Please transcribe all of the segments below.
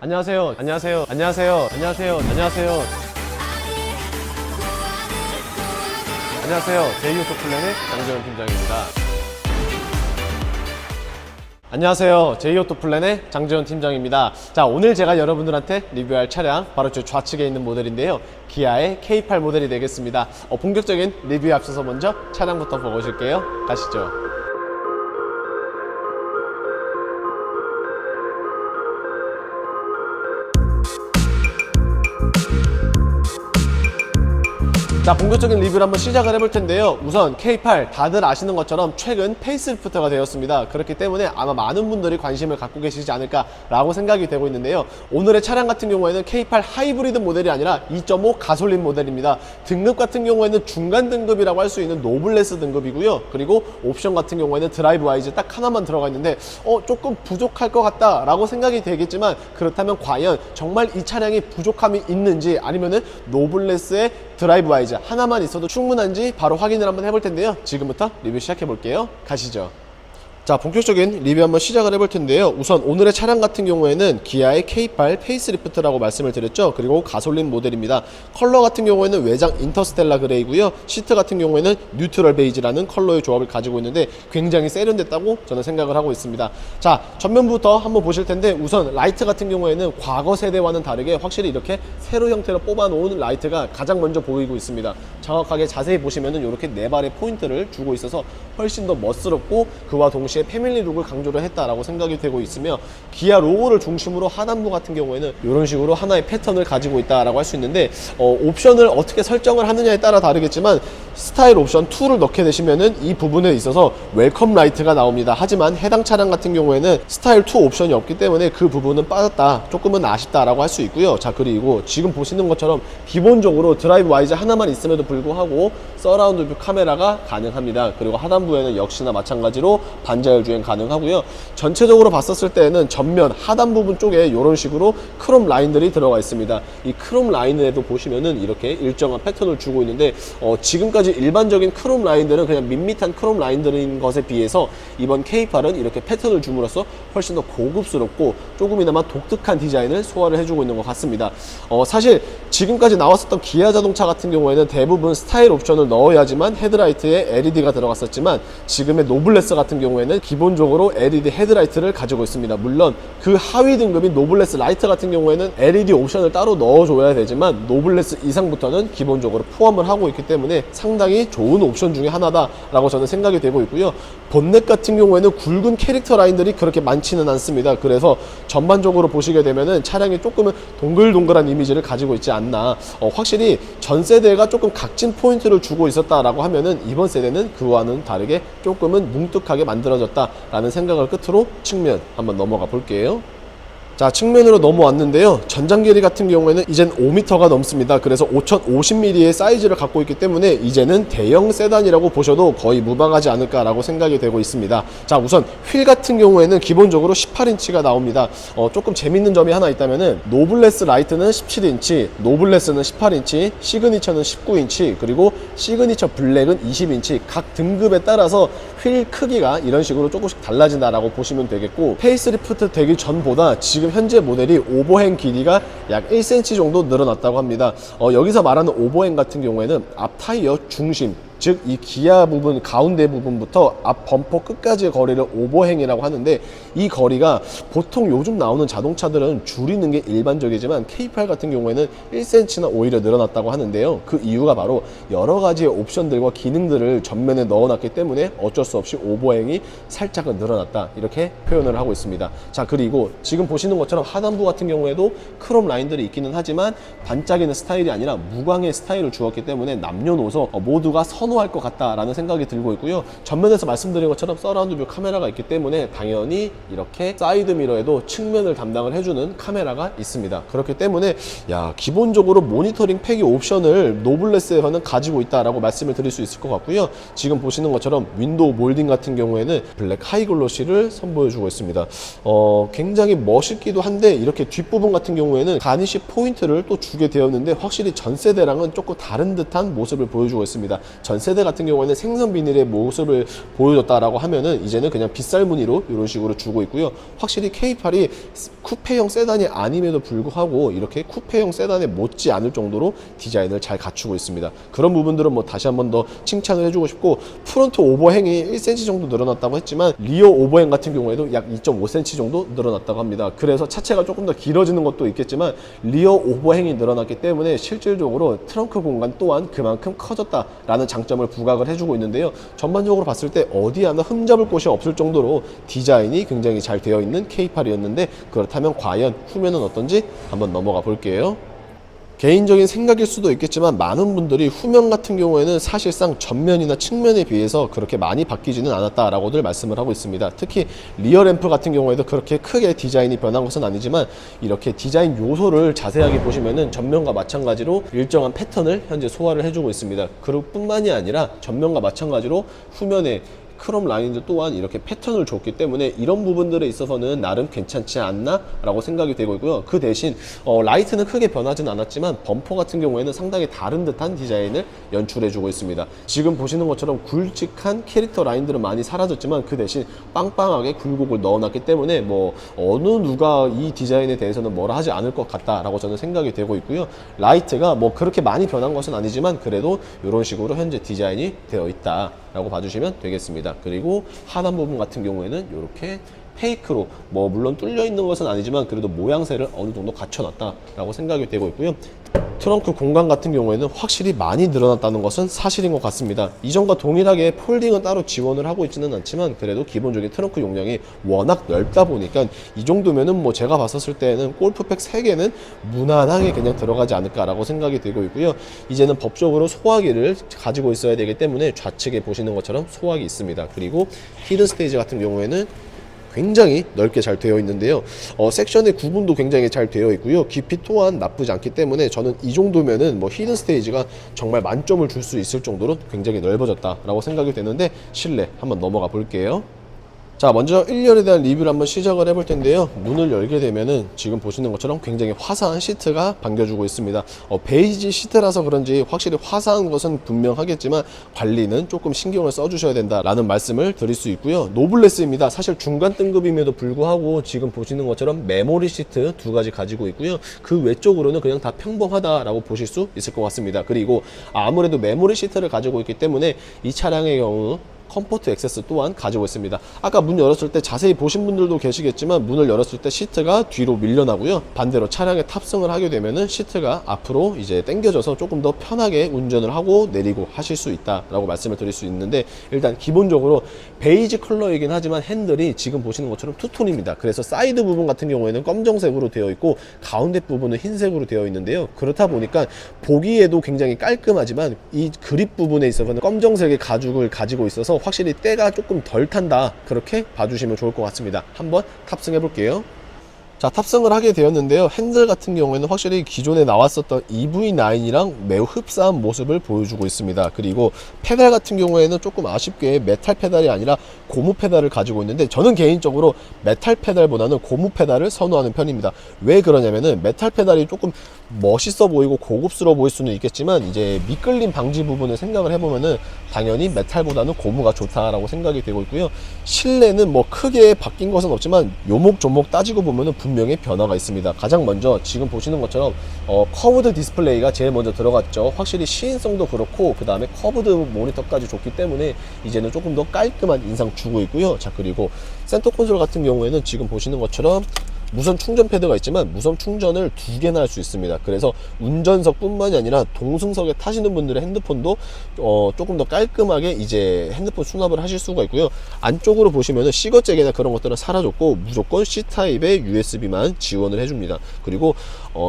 안녕하세요. 안녕하세요. 안녕하세요. 안녕하세요. 안녕하세요. 안녕하세요. 제이오토플랜의 장재원 팀장입니다. 안녕하세요. 제이오토플랜의 장재원 팀장입니다. 자, 오늘 제가 여러분들한테 리뷰할 차량 바로 저 좌측에 있는 모델인데요. 기아의 K8 모델이 되겠습니다. 본격적인 리뷰에 앞서서 먼저 차량부터 보고 오실게요. 가시죠. 자, 본격적인 리뷰를 한번 시작을 해볼 텐데요. 우선 K8 다들 아시는 것처럼 최근 페이스리프트가 되었습니다. 그렇기 때문에 아마 많은 분들이 관심을 갖고 계시지 않을까 라고 생각이 되고 있는데요. 오늘의 차량 같은 경우에는 K8 하이브리드 모델이 아니라 2.5 가솔린 모델입니다. 등급 같은 경우에는 중간 등급이라고 할 수 있는 노블레스 등급이고요. 그리고 옵션 같은 경우에는 드라이브 와이즈 딱 하나만 들어가 있는데 조금 부족할 것 같다 라고 생각이 되겠지만, 그렇다면 과연 정말 이 차량이 부족함이 있는지, 아니면은 노블레스의 드라이브 와이즈 하나만 있어도 충분한지 바로 확인을 한번 해볼 텐데요. 지금부터 리뷰 시작해 볼게요. 가시죠. 자, 본격적인 리뷰 한번 시작을 해볼 텐데요. 우선 오늘의 차량 같은 경우에는 기아의 K8 페이스리프트라고 말씀을 드렸죠. 그리고 가솔린 모델입니다. 컬러 같은 경우에는 외장 인터스텔라 그레이고요. 시트 같은 경우에는 뉴트럴 베이지라는 컬러의 조합을 가지고 있는데 굉장히 세련됐다고 저는 생각을 하고 있습니다. 자, 전면부터 한번 보실 텐데, 우선 라이트 같은 경우에는 과거 세대와는 다르게 확실히 이렇게 세로 형태로 뽑아 놓은 라이트가 가장 먼저 보이고 있습니다. 정확하게 자세히 보시면은 이렇게 네 발의 포인트를 주고 있어서 훨씬 더 멋스럽고, 그와 동시에 패밀리 룩을 강조를 했다라고 생각이 되고 있으며, 기아 로고를 중심으로 하단부 같은 경우에는 이런 식으로 하나의 패턴을 가지고 있다라고 할 수 있는데, 옵션을 어떻게 설정을 하느냐에 따라 다르겠지만 스타일 옵션 2를 넣게 되시면은 이 부분에 있어서 웰컴 라이트가 나옵니다. 하지만 해당 차량 같은 경우에는 스타일 2 옵션이 없기 때문에 그 부분은 빠졌다, 조금은 아쉽다라고 할 수 있고요. 자, 그리고 지금 보시는 것처럼 기본적으로 드라이브 와이즈 하나만 있음에도 불구하고 서라운드 뷰 카메라가 가능합니다. 그리고 하단부에는 역시나 마찬가지로 반자율 주행 가능하고요. 전체적으로 봤었을 때는 전면 하단 부분 쪽에 이런 식으로 크롬 라인들이 들어가 있습니다. 이 크롬 라인에도 보시면은 이렇게 일정한 패턴을 주고 있는데, 지금까지 일반적인 크롬 라인들은 그냥 밋밋한 크롬 라인들인 것에 비해서 이번 K8은 이렇게 패턴을 줌으로써 훨씬 더 고급스럽고 조금이나마 독특한 디자인을 소화를 해주고 있는 것 같습니다. 사실 지금까지 나왔었던 기아 자동차 같은 경우에는 대부분 스타일 옵션을 넣어야지만 헤드라이트에 LED가 들어갔었지만, 지금의 노블레스 같은 경우에는 기본적으로 LED 헤드라이트를 가지고 있습니다. 물론 그 하위 등급인 노블레스 라이트 같은 경우에는 LED 옵션을 따로 넣어줘야 되지만, 노블레스 이상부터는 기본적으로 포함을 하고 있기 때문에 상당히 좋은 옵션 중에 하나다라고 저는 생각이 되고 있고요. 본넷 같은 경우에는 굵은 캐릭터 라인들이 그렇게 많지는 않습니다. 그래서 전반적으로 보시게 되면은 차량이 조금은 동글동글한 이미지를 가지고 있지 않나. 확실히 전 세대가 조금 각진 포인트를 주고 있었다라고 하면은 이번 세대는 그와는 다르게 조금은 뭉뚝하게 만들어졌다라는 생각을 끝으로 측면 한번 넘어가 볼게요. 자, 측면으로 넘어왔는데요. 전장 길이 같은 경우에는 이젠 5m가 넘습니다. 그래서 5050mm의 사이즈를 갖고 있기 때문에 이제는 대형 세단이라고 보셔도 거의 무방하지 않을까라고 생각이 되고 있습니다. 자, 우선 휠 같은 경우에는 기본적으로 18인치가 나옵니다. 조금 재밌는 점이 하나 있다면은 노블레스 라이트는 17인치, 노블레스는 18인치, 시그니처는 19인치, 그리고 시그니처 블랙은 20인치, 각 등급에 따라서 휠 크기가 이런 식으로 조금씩 달라진다라고 보시면 되겠고, 페이스리프트 되기 전보다 지금 현재 모델이 오버행 길이가 약 1cm 정도 늘어났다고 합니다. 여기서 말하는 오버행 같은 경우에는 앞 타이어 중심, 즉 이 기아 부분 가운데 부분부터 앞 범퍼 끝까지의 거리를 오버행이라고 하는데, 이 거리가 보통 요즘 나오는 자동차들은 줄이는 게 일반적이지만 K8 같은 경우에는 1cm나 오히려 늘어났다고 하는데요. 그 이유가 바로 여러 가지의 옵션들과 기능들을 전면에 넣어놨기 때문에 어쩔 수 없이 오버행이 살짝은 늘어났다, 이렇게 표현을 하고 있습니다. 자, 그리고 지금 보시는 것처럼 하단부 같은 경우에도 크롬 라인들이 있기는 하지만 반짝이는 스타일이 아니라 무광의 스타일을 주었기 때문에 남녀노소 모두가 선호할 것 같다라는 생각이 들고 있고요. 전면에서 말씀드린 것처럼 서라운드 뷰 카메라가 있기 때문에 당연히 이렇게 사이드 미러에도 측면을 담당을 해주는 카메라가 있습니다. 그렇기 때문에 기본적으로 모니터링 패기 옵션을 노블레스에서는 가지고 있다라고 말씀을 드릴 수 있을 것 같고요. 지금 보시는 것처럼 윈도우 몰딩 같은 경우에는 블랙 하이글로시를 선보여주고 있습니다. 굉장히 멋있기도 한데, 이렇게 뒷부분 같은 경우에는 가니쉬 포인트를 또 주게 되었는데, 확실히 전 세대랑은 조금 다른 듯한 모습을 보여주고 있습니다. 전 전세대 같은 경우에는 생선 비닐의 모습을 보여줬다라고 하면은 이제는 그냥 빗살 무늬로 이런 식으로 주고 있고요. 확실히 K8이 쿠페형 세단이 아님에도 불구하고 이렇게 쿠페형 세단에 못지 않을 정도로 디자인을 잘 갖추고 있습니다. 그런 부분들은 뭐 다시 한번 더 칭찬을 해주고 싶고, 프론트 오버행이 1cm 정도 늘어났다고 했지만 리어 오버행 같은 경우에도 약 2.5cm 정도 늘어났다고 합니다. 그래서 차체가 조금 더 길어지는 것도 있겠지만 리어 오버행이 늘어났기 때문에 실질적으로 트렁크 공간 또한 그만큼 커졌다라는 장점을 부각을 해주고 있는데요. 전반적으로 봤을 때 어디 하나 흠잡을 곳이 없을 정도로 디자인이 굉장히 잘 되어 있는 K8이었는데, 그렇다면 과연 후면은 어떤지 한번 넘어가 볼게요. 개인적인 생각일 수도 있겠지만 많은 분들이 후면 같은 경우에는 사실상 전면이나 측면에 비해서 그렇게 많이 바뀌지는 않았다라고들 말씀을 하고 있습니다. 특히 리어 램프 같은 경우에도 그렇게 크게 디자인이 변한 것은 아니지만 이렇게 디자인 요소를 자세하게 보시면은 전면과 마찬가지로 일정한 패턴을 현재 소화를 해주고 있습니다. 그리고 뿐만이 아니라 전면과 마찬가지로 후면에 크롬 라인들 또한 이렇게 패턴을 줬기 때문에 이런 부분들에 있어서는 나름 괜찮지 않나 라고 생각이 되고 있고요. 그 대신 라이트는 크게 변하진 않았지만 범퍼 같은 경우에는 상당히 다른 듯한 디자인을 연출해 주고 있습니다. 지금 보시는 것처럼 굵직한 캐릭터 라인들은 많이 사라졌지만 그 대신 빵빵하게 굴곡을 넣어놨기 때문에 뭐 어느 누가 이 디자인에 대해서는 뭐라 하지 않을 것 같다라고 저는 생각이 되고 있고요. 라이트가 뭐 그렇게 많이 변한 것은 아니지만 그래도 이런 식으로 현재 디자인이 되어 있다 라고 봐주시면 되겠습니다. 그리고 하단 부분 같은 경우에는 이렇게 페이크로 뭐 물론 뚫려 있는 것은 아니지만 그래도 모양새를 어느 정도 갖춰놨다 라고 생각이 되고 있고요. 트렁크 공간 같은 경우에는 확실히 많이 늘어났다는 것은 사실인 것 같습니다. 이전과 동일하게 폴딩은 따로 지원을 하고 있지는 않지만 그래도 기본적인 트렁크 용량이 워낙 넓다 보니까 이 정도면은 뭐 제가 봤었을 때는 골프백 3개는 무난하게 그냥 들어가지 않을까라고 생각이 되고 있고요. 이제는 법적으로 소화기를 가지고 있어야 되기 때문에 좌측에 보시는 것처럼 소화기 있습니다. 그리고 히든 스테이지 같은 경우에는 굉장히 넓게 잘 되어 있는데요. 섹션의 구분도 굉장히 잘 되어 있고요. 깊이 또한 나쁘지 않기 때문에 저는 이 정도면은 뭐 히든 스테이지가 정말 만점을 줄 수 있을 정도로 굉장히 넓어졌다라고 생각이 되는데, 실내 한번 넘어가 볼게요. 자, 먼저 1열에 대한 리뷰를 한번 시작을 해볼 텐데요. 문을 열게 되면은 지금 보시는 것처럼 굉장히 화사한 시트가 반겨주고 있습니다. 베이지 시트라서 그런지 확실히 화사한 것은 분명하겠지만 관리는 조금 신경을 써주셔야 된다라는 말씀을 드릴 수 있고요. 노블레스입니다. 사실 중간 등급임에도 불구하고 지금 보시는 것처럼 메모리 시트 2가지 가지고 있고요. 그 외쪽으로는 그냥 다 평범하다라고 보실 수 있을 것 같습니다. 그리고 아무래도 메모리 시트를 가지고 있기 때문에 이 차량의 경우 컴포트 액세스 또한 가지고 있습니다. 아까 문 열었을 때 자세히 보신 분들도 계시겠지만 문을 열었을 때 시트가 뒤로 밀려나고요. 반대로 차량에 탑승을 하게 되면은 시트가 앞으로 이제 당겨져서 조금 더 편하게 운전을 하고 내리고 하실 수 있다라고 말씀을 드릴 수 있는데, 일단 기본적으로 베이지 컬러이긴 하지만 핸들이 지금 보시는 것처럼 투톤입니다. 그래서 사이드 부분 같은 경우에는 검정색으로 되어 있고 가운데 부분은 흰색으로 되어 있는데요. 그렇다 보니까 보기에도 굉장히 깔끔하지만 이 그립 부분에 있어서는 검정색의 가죽을 가지고 있어서 확실히 때가 조금 덜 탄다, 그렇게 봐주시면 좋을 것 같습니다. 한번 탑승해 볼게요. 자, 탑승을 하게 되었는데요. 핸들 같은 경우에는 확실히 기존에 나왔었던 EV9이랑 매우 흡사한 모습을 보여주고 있습니다. 그리고 페달 같은 경우에는 조금 아쉽게 메탈 페달이 아니라 고무 페달을 가지고 있는데, 저는 개인적으로 메탈 페달보다는 고무 페달을 선호하는 편입니다. 왜 그러냐면은 메탈 페달이 조금 멋있어 보이고 고급스러워 보일 수는 있겠지만 이제 미끌림 방지 부분을 생각을 해보면은 당연히 메탈보다는 고무가 좋다라고 생각이 되고 있고요. 실내는 뭐 크게 바뀐 것은 없지만 요목조목 따지고 보면은 분명히 변화가 있습니다. 가장 먼저 지금 보시는 것처럼 커브드 디스플레이가 제일 먼저 들어갔죠. 확실히 시인성도 그렇고 그 다음에 커브드 모니터까지 좋기 때문에 이제는 조금 더 깔끔한 인상 주고 있고요. 자, 그리고 센터 콘솔 같은 경우에는 지금 보시는 것처럼 무선 충전 패드가 있지만 무선 충전을 2개나 할 수 있습니다. 그래서 운전석 뿐만이 아니라 동승석에 타시는 분들의 핸드폰도 조금 더 깔끔하게 이제 핸드폰 수납을 하실 수가 있고요. 안쪽으로 보시면은 시거잭이나 그런 것들은 사라졌고 무조건 C타입의 USB만 지원을 해줍니다. 그리고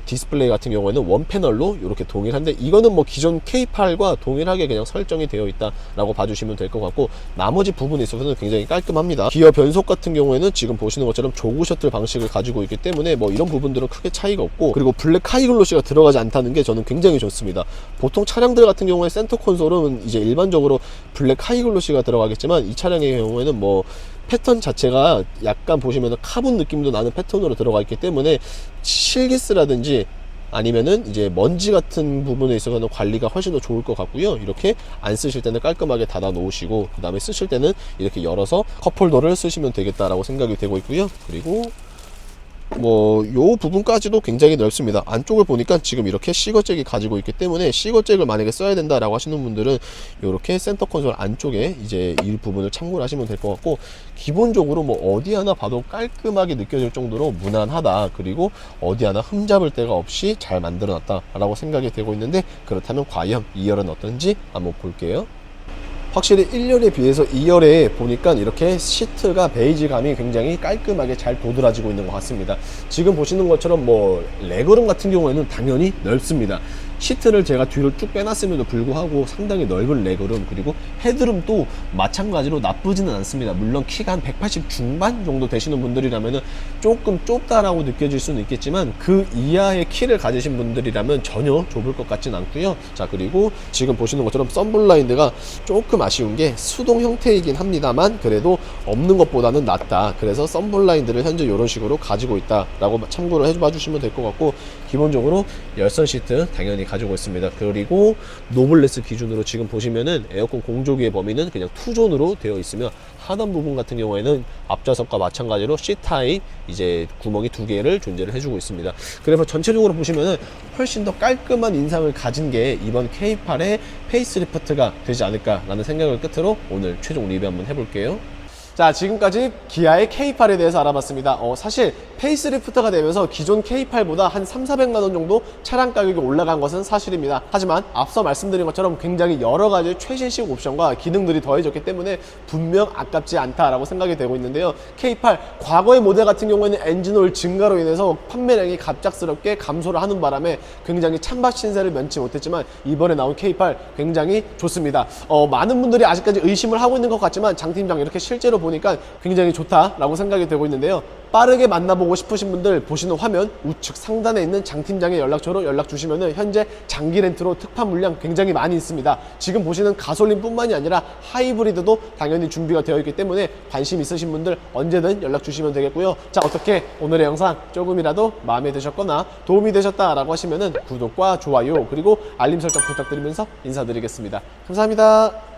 디스플레이 같은 경우에는 원 패널로 이렇게 동일한데, 이거는 뭐 기존 K8과 동일하게 그냥 설정이 되어 있다라고 봐주시면 될 것 같고, 나머지 부분에 있어서는 굉장히 깔끔합니다. 기어 변속 같은 경우에는 지금 보시는 것처럼 조그 셔틀 방식을 가지고 있기 때문에 뭐 이런 부분들은 크게 차이가 없고, 그리고 블랙 하이글로시가 들어가지 않다는 게 저는 굉장히 좋습니다. 보통 차량들 같은 경우에 센터 콘솔은 이제 일반적으로 블랙 하이글로시가 들어가겠지만 이 차량의 경우에는 뭐 패턴 자체가 약간 보시면 카본 느낌도 나는 패턴으로 들어가 있기 때문에 실기스라든지 아니면은 이제 먼지 같은 부분에 있어서는 관리가 훨씬 더 좋을 것 같고요. 이렇게 안 쓰실 때는 깔끔하게 닫아 놓으시고, 그 다음에 쓰실 때는 이렇게 열어서 컵홀더를 쓰시면 되겠다라고 생각이 되고 있고요. 그리고 요 부분까지도 굉장히 넓습니다. 안쪽을 보니까 지금 이렇게 시거잭이 가지고 있기 때문에 시거잭을 만약에 써야 된다라고 하시는 분들은 이렇게 센터 콘솔 안쪽에 이제 이 부분을 참고를 하시면 될 것 같고, 기본적으로 어디 하나 봐도 깔끔하게 느껴질 정도로 무난하다, 그리고 어디 하나 흠잡을 데가 없이 잘 만들어 놨다 라고 생각이 되고 있는데, 그렇다면 과연 2열은 어떤지 한번 볼게요. 확실히 1열에 비해서 2열에 보니까 이렇게 시트가 베이지감이 굉장히 깔끔하게 잘 도드라지고 있는 것 같습니다. 지금 보시는 것처럼 레그룸 같은 경우에는 당연히 넓습니다. 시트를 제가 뒤로 쭉 빼놨음에도 불구하고 상당히 넓은 레그룸, 그리고 헤드룸도 마찬가지로 나쁘지는 않습니다. 물론 키가 한 180 중반 정도 되시는 분들이라면 조금 좁다라고 느껴질 수는 있겠지만, 그 이하의 키를 가지신 분들이라면 전혀 좁을 것 같진 않고요. 자, 그리고 지금 보시는 것처럼 썬블라인드가 조금 아쉬운 게 수동 형태이긴 합니다만 그래도 없는 것보다는 낫다. 그래서 썬블라인드를 현재 이런 식으로 가지고 있다라고 참고를 해봐 주시면 될 것 같고, 기본적으로 열선 시트 당연히 가지고 있습니다. 그리고 노블레스 기준으로 지금 보시면은 에어컨 공조기의 범위는 그냥 투존으로 되어 있으며, 하단 부분 같은 경우에는 앞좌석과 마찬가지로 C타입 이제 구멍이 2개를 존재를 해주고 있습니다. 그래서 전체적으로 보시면은 훨씬 더 깔끔한 인상을 가진 게 이번 K8의 페이스리프트가 되지 않을까라는 생각을 끝으로 오늘 최종 리뷰 한번 해볼게요. 자, 지금까지 기아의 K8에 대해서 알아봤습니다. 사실 페이스리프트가 되면서 기존 K8보다 한 3,400만원 정도 차량 가격이 올라간 것은 사실입니다. 하지만 앞서 말씀드린 것처럼 굉장히 여러가지 최신식 옵션과 기능들이 더해졌기 때문에 분명 아깝지 않다라고 생각이 되고 있는데요. K8 과거의 모델 같은 경우에는 엔진오일 증가로 인해서 판매량이 갑작스럽게 감소를 하는 바람에 굉장히 찬밥 신세를 면치 못했지만, 이번에 나온 K8 굉장히 좋습니다. 많은 분들이 아직까지 의심을 하고 있는 것 같지만 장팀장 이렇게 실제로 보니까 굉장히 좋다라고 생각이 되고 있는데요. 빠르게 만나보고 싶으신 분들 보시는 화면 우측 상단에 있는 장팀장의 연락처로 연락 주시면 현재 장기 렌트로 특판 물량 굉장히 많이 있습니다. 지금 보시는 가솔린 뿐만이 아니라 하이브리드도 당연히 준비가 되어 있기 때문에 관심 있으신 분들 언제든 연락 주시면 되겠고요. 자, 어떻게 오늘의 영상 조금이라도 마음에 드셨거나 도움이 되셨다라고 하시면 구독과 좋아요 그리고 알림 설정 부탁드리면서 인사드리겠습니다. 감사합니다.